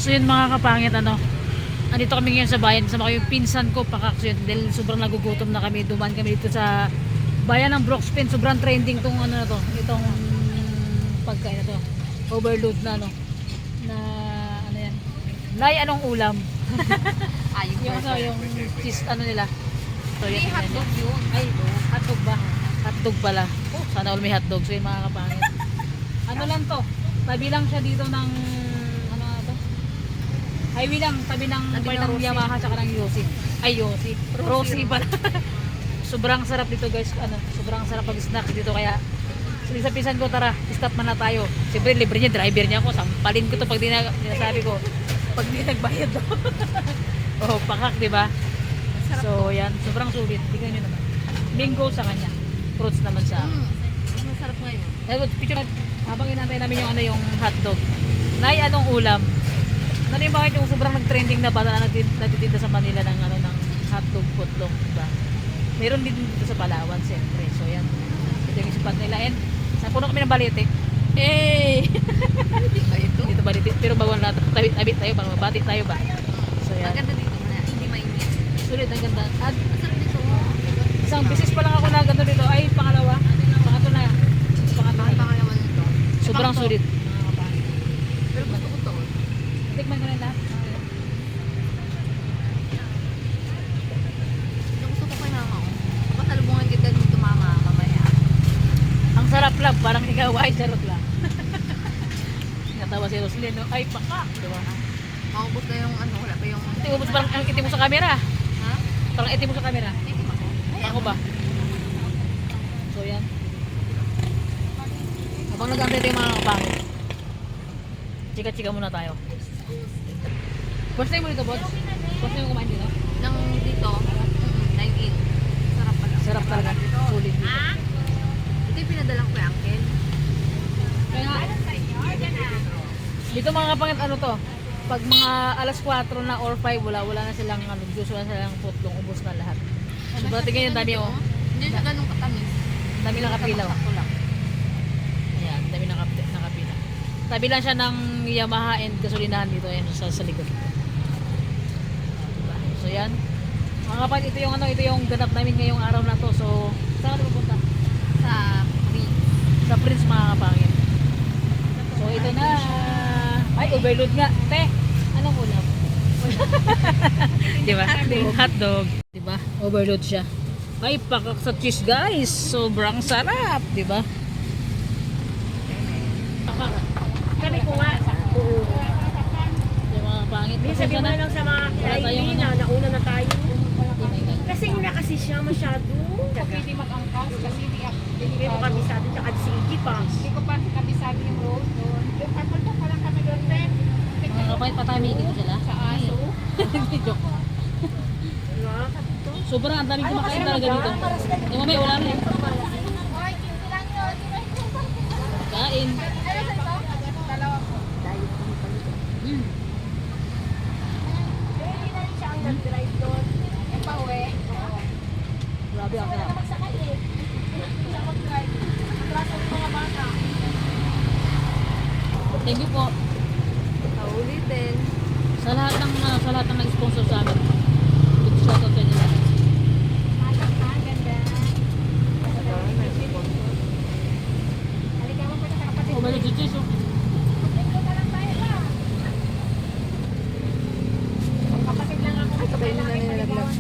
So yun mga kapangit, andito kami ngayon sa bayan. Sama ko yung pinsan ko, pakakso yun. Dahil sobrang nagugutom na kami. Dumaan kami dito sa bayan ng Brookspin. Sobrang trending tong itong pagkain na to. Overload na na yan. Nay, anong ulam? yung cheese nila. So yun. Hotdog yun. Ay, hotdog ba? Hotdog pala. Oh, sana all may hotdog. So yun mga kapangit. Lang to. Tabi lang siya dito ng highway lang, tabi ng Yamaha tsaka ng Yossi. Ay, Yossi. Rossi pala. Sobrang sarap dito guys. Sobrang sarap pag-snack dito kaya sa pisan ko, tara, stop man na tayo. Siyempre, libre niya, driver niya ako. Sampalin ko to pag dinasabi ko. Pag di nagbayad daw. Oh, pakak, di ba? So, yan. Sobrang sulit. Tingnan nyo naman. Mango sa kanya. Fruits naman siya. Masarap ngayon. Picture habang inantay namin yung hotdog. Nay, anong ulam? Ano yung bakit yung sobrang nag-trending na bata na nagtitinda sa Manila ng hotdog, footlong, diba? Meron din dito sa Palawan, siyempre. So, yan. Ito yung spot nila. And, sa puno kami ng balete. Eh! Dito balete. Pero bawal na tabit tayo, bang mabati tayo ba? So, yan. Ang ganda dito na. Hindi mainit. Sulit, ang ganda. At, Masarap dito. isang bisis pa lang ako na ganito dito. Ay, pangalawa. Pangatlo na. Bakit baka naman ito? Sobrang sulit. Mga kapangit. Pero gusto ko to. Tikman ko na lahat. Yung gusto ko kay mama ko. Pasalubungan kita dito mama mamaya. Ang sarap lang, parang ikaw ay sarap lang. Natawa si Roslyn, ay baka, diba? Maubos na yung wala pa yung... Ubus parang ang itim mo sa camera. Ha? Parang itim mo sa camera. Itim ako. Ay, Ako ba? So yan. Habang nag-antay tayo mga kapangit. Chika-chika muna tayo. First time mo dito, boss? First time mo kumain dito? Nang dito, 9-in. Sarap pala. Sarap talaga. Sulit dito. Ito yung pinadalang ko kay Uncle. Kaya nga, dito mga kapangit, pag mga alas 4 na or 5, wala na silang juice, wala na silang putlong, ubos na lahat. So, tingnan yung dami, Hindi siya ganun katamis. dami lang kapilaw. Sakto lang. Ayan, dami ng kapila. Tabi lang siya ng Yamaha and gasolinahan dito, ayan, sa likod. Diba? So, yan. Mga kapangit, ito yung ganap namin ngayong araw na to. So, saan ka pupunta? Sa Prince. Sa Prince, mga kapangit. So, ito na. Ay, overload nga. Te, anong ulam? Diba? Hotdog. Diba? Overload siya. Ay, pakak sa cheese guys. Sobrang sarap. Diba? Pakak. Kami ko nga. Yung mga pangit. Hindi sabi mo lang sa mga kainin na nauna na tayo. Kasi nga kasi siya masyado. Pwede mag-angkas kasi Hindi mo kabisado tsaka sige pa. Hindi ko pa kabisado yung road doon. Yung papunta pa lang kami doon, Ted. Mga kapait patamigin ko sila. Sa aso. Hindi joke. Diba? Sobrang ang daming kumakain talaga dito. Yung mamaya wala na eh. Kain. Dalawa po. Hindi na rin siya ang nag-drive doon. Yung pauwi. Grabe ang sarap. Magsakay eh. Siya mag-drive. Atraso ng mga bata. Thank you po. Paulitin. Sa lahat ng nag-sponsor sa amin. Big shout out sa inyo lahat. Ganda. Halika mo po sa kapatid. Oh, may cheese oh. Dito na lang tayo ba? Kapatid lang ako. Ay, sabay na nilalaglag.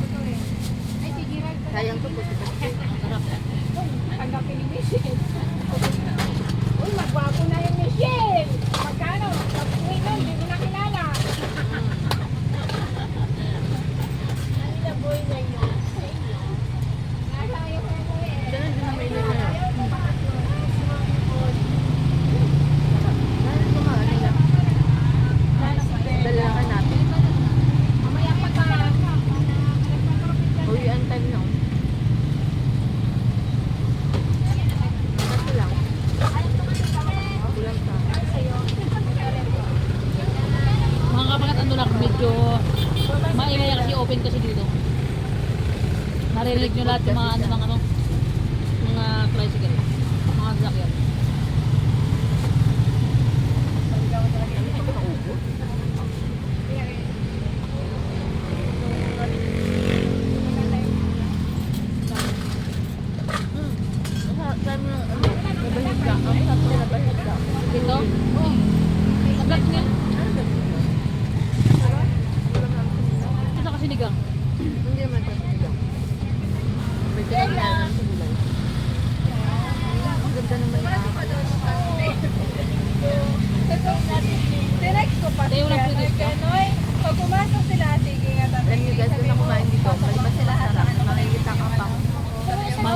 Ay, sige, Rag. Sayang to po. Ang sarap. Tanggapin ni Michelle. Uy, magwapo na yung Michelle. Magkano? Pag-uwi nun, hindi ko nakilala. Kanina boy na yun. Nasa ayaw ko ko eh. Diyan din na may nila. Ayaw ko pangatlo. Lalo kumain nila. Dalakan natin. Mamaya pagka. Uy, ang time na. Ito lang. Ulam pa. Mga kapangat lang, medyo maingay kasi open kasi dito. Naririnig nyo lahat yung mga mga tricycle, mga sakyan.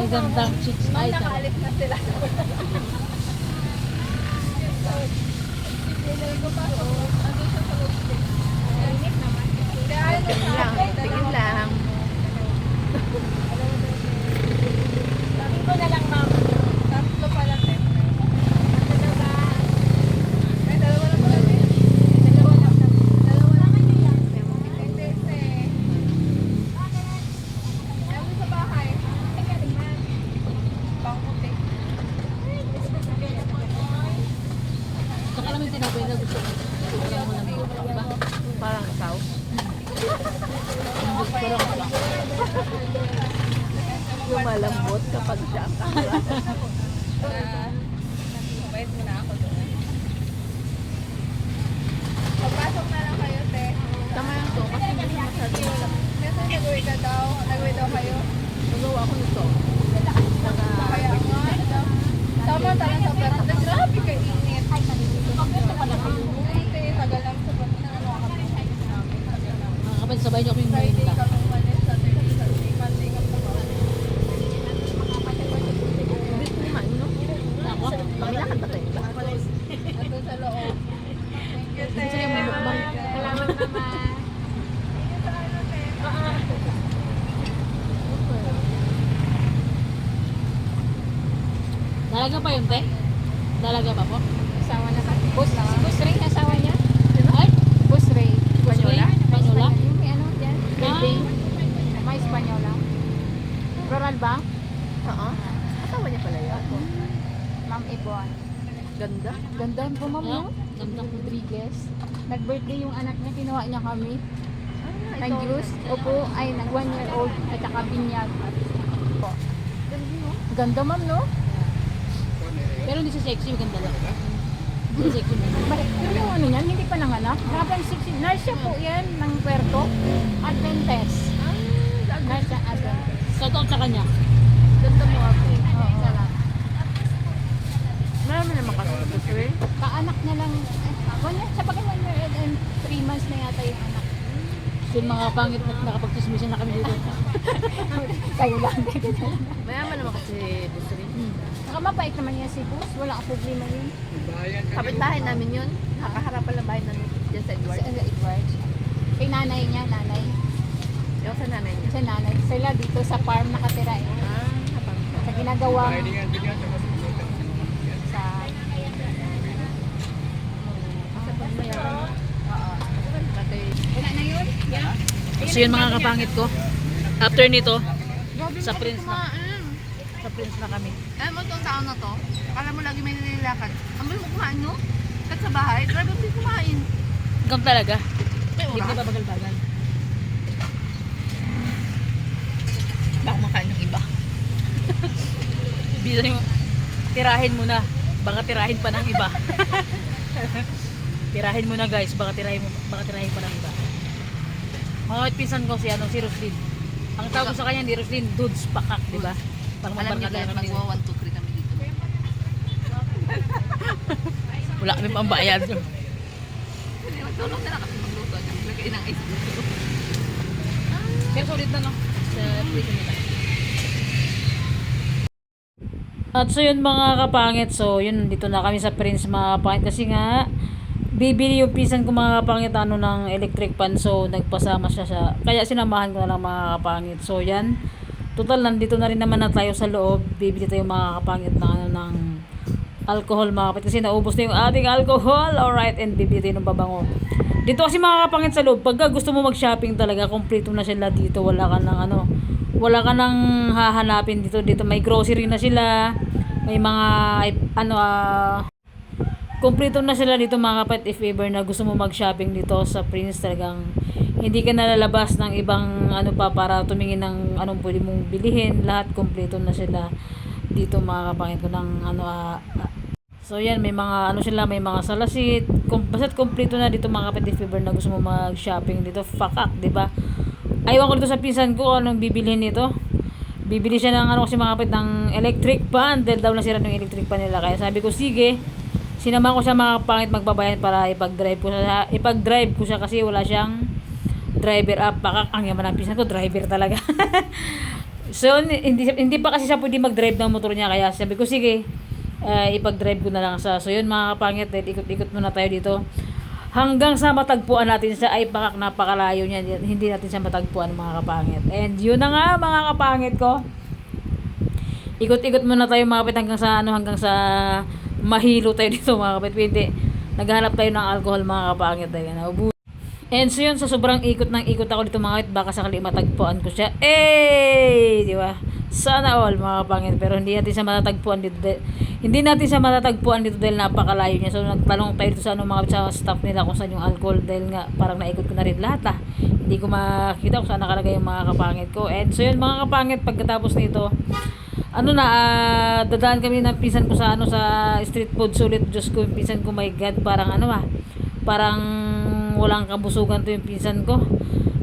magagandang chicks Ma'am, ay ka. nakaalis na sila. Tingin lang. Sabi ko na lang, ma'am. Tatlo pala, te. Ay, dalawa lang pala, te. Dalawa lang. Dalawa lang. Hindi, te. Ayaw sa bahay. Bangko, te. Saka naman tinapay na gusto ko. Sobrang malamig. Diba? Parang ikaw. Yung malambot kapag siya ang mabait mo na ako doon. Pagpasok na lang kayo, te. Tama lang to, kasi hindi masyado malam. Kasi nagawin ka daw, nagawin daw kayo. Nagawa ko nito. Kaya nga, tama talaga sa pera. Grabe ka init. Ay, te, tagal lang sa Mga kapatid, sabay niyo kami Friday merienda. kami umalis, Saturday, Sunday, Monday kami umalis. Bilis kumain, no? Ako? Pamilakad ba tayo? Nandun sa loob. Thank you, te. Sige, may mukbang. Salamat naman. Dalaga pa yun, te? Dalaga pa po? Asawa na ka. Si Boss Ray, asawa niya. Ay? Boss Ray. Espanyola? Espanyola? Yung may ano dyan? Building. Ah. May Espanyola. Rural ba? Oo. Asawa niya pala yun. Ma'am Ibon. Ganda. Ganda po, ma'am, no? Ganda. Rodriguez. Nag-birthday yung anak niya, kinuha niya kami. Ah, Ng juice. Opo, ay nag 1 year old at saka binyag. Po. Ganda, ma'am, no? Pero hindi siya sexy, maganda lang. Hindi siya sexy mo. Pero yung ano niyan, hindi pa nanganak. Grabe ang sexy. Nurse siya po yan ng Puerto. Adventist. Nurse siya Adventist. Shout out sa kanya. Ganda mo ako. Oo. Marami naman kasi ito, sir. Kaanak niya lang. Sa pagka 1 year old and 3 months na yata yung anak. So yung mga pangit na nakapagtismisan na kami dito. Kayo lang. Mayaman naman kasi gusto rin. Saka mabait naman niya si Boss. Wala akong problema yun. Kapit-bahay namin yun. Nakaharapan lang bahay namin dyan sa Edward. Sa Edward. Kay nanay niya, nanay. Yung sa nanay niya. Sa nanay. Sila dito sa farm nakatira eh. Ah, kapag. Sa ginagawang sa Sa pag mayaman. Kasi, wala na yun? Yeah. So yun mga kapangit ko. After nito, grabe Sa mo Prince na. kumain. sa Prince na kami. Alam mo itong taon na to, akala mo lagi may nililakad. Ang bilis mo kumain, no? Kat sa bahay, grabe mo kumain. Hanggang talaga. May Hindi oras. ba bagal-bagal? Baka makain ng iba. Bisa yung tirahin mo na. Baka tirahin pa ng iba. Tirahin mo na guys. Baka tirahin pa ng iba. Mga pinsan ko si Roslyn. Ang tawag ko sa kanya ni Roslyn, Dudes Pakak, di ba? Parang Alam niyo mabarkada guys, lang kami. magwa 1, 2, 3 kami dito. Wala kami pambayad. Tulong na lang kami magluto. Naglagay ng ice dito. Pero sulit na no? Sa prison nila. At so yun mga kapangit. So yun, dito na kami sa Prince mga kapangit. Kasi nga, bibili yung pisan ko mga kapangit ano ng electric pan. So nagpasama siya. Kaya sinamahan ko na lang mga kapangit. So yan. Total, nandito na rin naman na tayo sa loob. Bibili tayo mga kapangit ng, ano, ng alcohol mga kapangit. Kasi naubos na yung ating alcohol. Alright, and bibili tayo ng babango. Dito kasi mga kapangit sa loob, pagka gusto mo mag-shopping talaga, kompleto na sila dito. Wala ka nang ano, wala ka nang hahanapin dito. Dito may grocery na sila. May mga ano kompleto na sila dito mga kapatid. If ever na gusto mo mag-shopping dito sa Prince, talagang hindi ka nalalabas ng ibang ano pa para tumingin ng anong pwede mong bilihin. Lahat kompleto na sila dito mga kapangit ko ng ano so yan, may mga ano sila, may mga salasit. Basta't kompleto na dito mga kapatid. If ever na gusto mo mag-shopping dito, fakak, di ba? Aywan ko dito sa pinsan ko anong bibilhin nito. Bibili siya ng ano kasi mga kapatid ng electric pan. Dahil daw nasira ng electric pan nila. Kaya sabi ko, sige. Sinama ko siya mga kapangit magbabayan para ipag-drive ko siya kasi wala siyang driver up. Pakak, ang yaman ng pinsan ko, driver talaga. So, hindi pa kasi siya pwede mag-drive ng motor niya. Kaya sabi ko, sige, ipag-drive ko na lang sa. So, yun mga kapangit, ikot-ikot muna tayo dito. Hanggang sa matagpuan natin siya, ay napakalayo niya. Hindi natin siya matagpuan mga kapangit. And yun na nga mga kapangit ko. Ikot-ikot muna tayo mga kapit hanggang sa mahilo tayo dito mga kapit. Hindi, naghahanap tayo ng alcohol mga kapangit. Ayun, and so yun, sa sobrang ikot ng ikot ako dito mga kapit, baka sakali matagpuan ko siya. Di ba? Sana all mga kapangit. Pero hindi natin siya matatagpuan dito. Hindi natin siya matatagpuan dito dahil napakalayo niya. So nagtanong tayo dito sa mga kapit, sa staff nila kung saan yung alcohol. Dahil nga parang naikot ko na rin lahat Hindi ko makita kung saan nakalagay yung mga kapangit ko. And so yun mga kapangit, pagkatapos nito, dadaan kami ng pinsan ko sa street food. Sulit, Diyos ko, yung pinsan ko, my God, parang parang walang kabusugan to yung pinsan ko.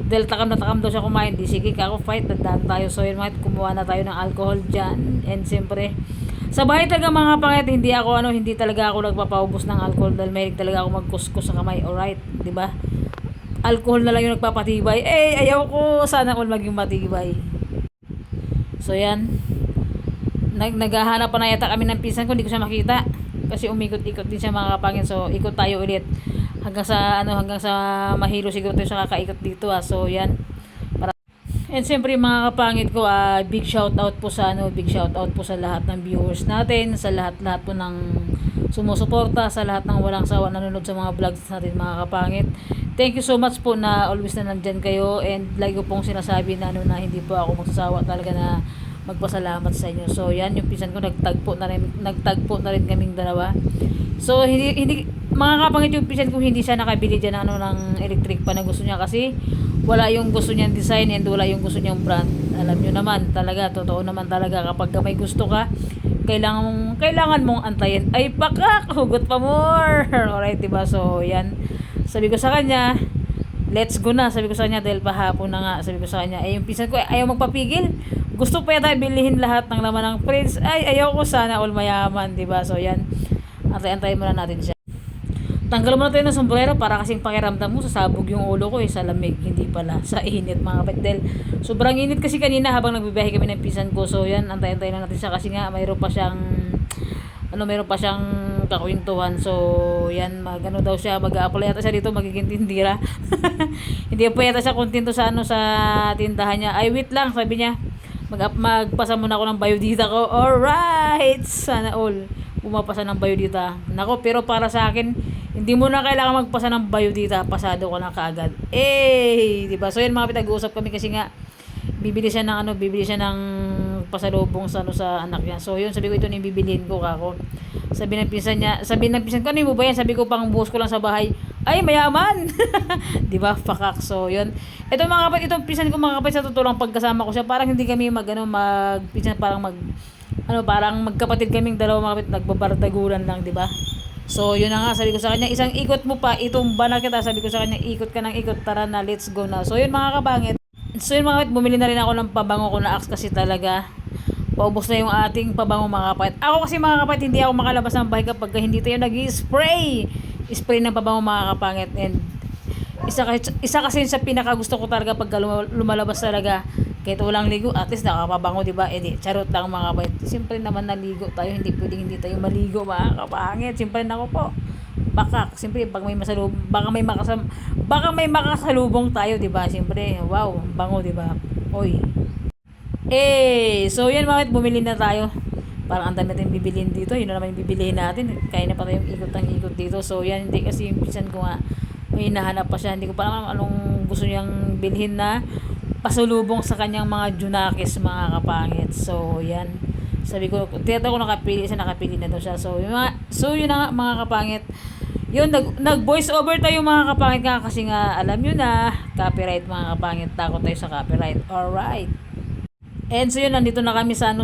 Dahil takam daw siya kumain. Di sige kako, fight, dadaan tayo. So yun mga, kumuha na tayo ng alcohol dyan. And siyempre, sa bahay talaga mga pangit, hindi talaga ako nagpapaubos ng alcohol dahil mahilig talaga ako magkuskus sa kamay. Alright, di ba? Alcohol na lang yung nagpapatibay. Ayaw ko, sana all maging matibay. So yan, naghahanap pa na yata kami ng pinsan ko, hindi ko siya makita kasi umikot-ikot din siya mga kapangit. So ikot tayo ulit hanggang sa mahilo siguro tayo sa kakaikot dito So yan. And siyempre mga kapangit ko, big shout out po sa lahat ng viewers natin, sa lahat po ng sumusuporta, sa lahat ng walang sawa nanonood sa mga vlogs natin mga kapangit. Thank you so much po na always na nandyan kayo, and lagi ko pong sinasabi na hindi po ako magsasawa talaga na magpasalamat sa inyo. So yan, yung pinsan ko nagtagpo na rin kaming dalawa. So hindi mga kapangit, yung pinsan ko hindi siya nakabili diyan ng electric pa na gusto niya kasi wala yung gusto niyang design and wala yung gusto niyang brand. Alam niyo naman talaga, totoo naman talaga, kapag may gusto ka, kailangan mong antayin. Ay pakak, hugot pa more. Alright, diba? So yan, sabi ko sa kanya, let's go na. Sabi ko sa kanya, dahil pahapon na nga, sabi ko sa kanya, yung pinsan ko ayaw magpapigil. Gusto pa yata bilhin lahat ng laman ng Prince. Ayaw ko, sana all mayaman, diba? So yan, antay-antay muna natin siya. Tanggal muna tayo ng sombrero para kasing pakiramdam mo sasabog yung ulo ko sa lamig, hindi pala sa init mga kapit. Dahil sobrang init kasi kanina habang nagbibiyahe kami ng pinsan ko. So yan, antay-antay na natin siya kasi nga mayroon pa siyang kakwintuhan. So yan, daw siya, mag-a-apply yata siya dito, magiging tindira. Hindi pa yata siya kontento sa sa tindahan niya. Ay wait lang, sabi niya, magpasa muna ako ng biodata ko. Alright, sana all pumapasa ng biodata. Nako, pero para sa akin, hindi mo na kailangan magpasa ng biodata, pasado ko na kaagad. Diba? So yun mga pinag-uusap kami kasi nga bibili siya ng pasalubong sa anak niya. So yun, sabi ko, ito na yung bibilihin ko kako. Sabi ng pinsan ko, ano mo ba yan? Sabi ko, pang buhos ko lang sa bahay. Ay, mayaman. Diba? Pakak. So yun, ito mga kapatid, itong pinsan ko mga kapatid, sa totoo lang, pagkasama ko siya, parang hindi kami magpinsan, parang magkapatid kaming dalawa mga kapatid, nagbabardaguran lang, diba? So yun na nga, sabi ko sa kanya, isang ikot mo pa, itumba na kita. Sabi ko sa kanya, ikot ka ng ikot, tara na, let's go na. So yun mga kabangit. So yun mga kapatid, bumili na rin ako ng pabango ko na Axe kasi talaga paubos na yung ating pabango mga kapatid. Ako kasi mga kapatid, hindi ako makalabas ng bahay kapag hindi tayo nag-spray ng pabango mga kapangit. And isa kasi sa pinakagusto ko talaga pag lumalabas talaga, kahit walang ligo, at least nakapabango, diba? Charot lang mga kapatid. Siyempre naman naligo tayo, hindi pwedeng hindi tayo maligo mga kapangit. Siyempre nako po, siyempre pag may masalubong, baka may makasalubong tayo, diba? Siyempre, wow, bango, diba? Oy. So yan mga kapatid, bumili na tayo. Parang ang dami natin bibilihin dito, yun na naman yung bibilihin natin. Kaya na pa tayong ikot dito. So yan, hindi kasi yung pinsan ko nga, may hinahanap pa siya. Hindi ko pa alam anong gusto niyang bilhin na pasulubong sa kanyang mga junakis mga kapangit. So yan, sabi ko, tiyata ko nakapili na daw siya. So yun na nga mga kapangit. Yun, nag voice over tayo mga kapangit nga kasi nga alam nyo na copyright mga kapangit, takot tayo sa copyright. Alright. And so yun, nandito na kami sa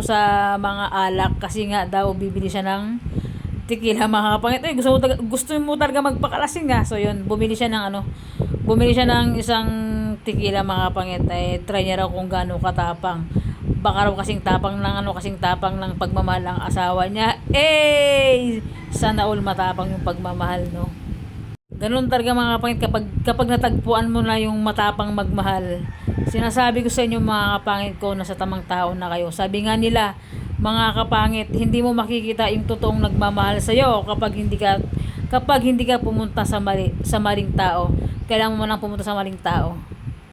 mga alak kasi nga daw bibili siya ng tequila mga kapangit. Gusto mo talaga magpakalasing nga. So yun, bumili siya ng isang tequila mga kapangit. Try niya raw kung gaano katapang. Baka raw kasing tapang ng pagmamahal ng asawa niya. Sana all matapang yung pagmamahal, no? Ganun talaga mga kapangit, kapag natagpuan mo na yung matapang magmahal, Sinasabi ko sa inyo mga kapangit ko na sa tamang tao na kayo. Sabi nga nila, mga kapangit, hindi mo makikita yung totoong nagmamahal sa iyo kapag hindi ka pumunta sa maling tao. Kailangan mo nang pumunta sa maling tao.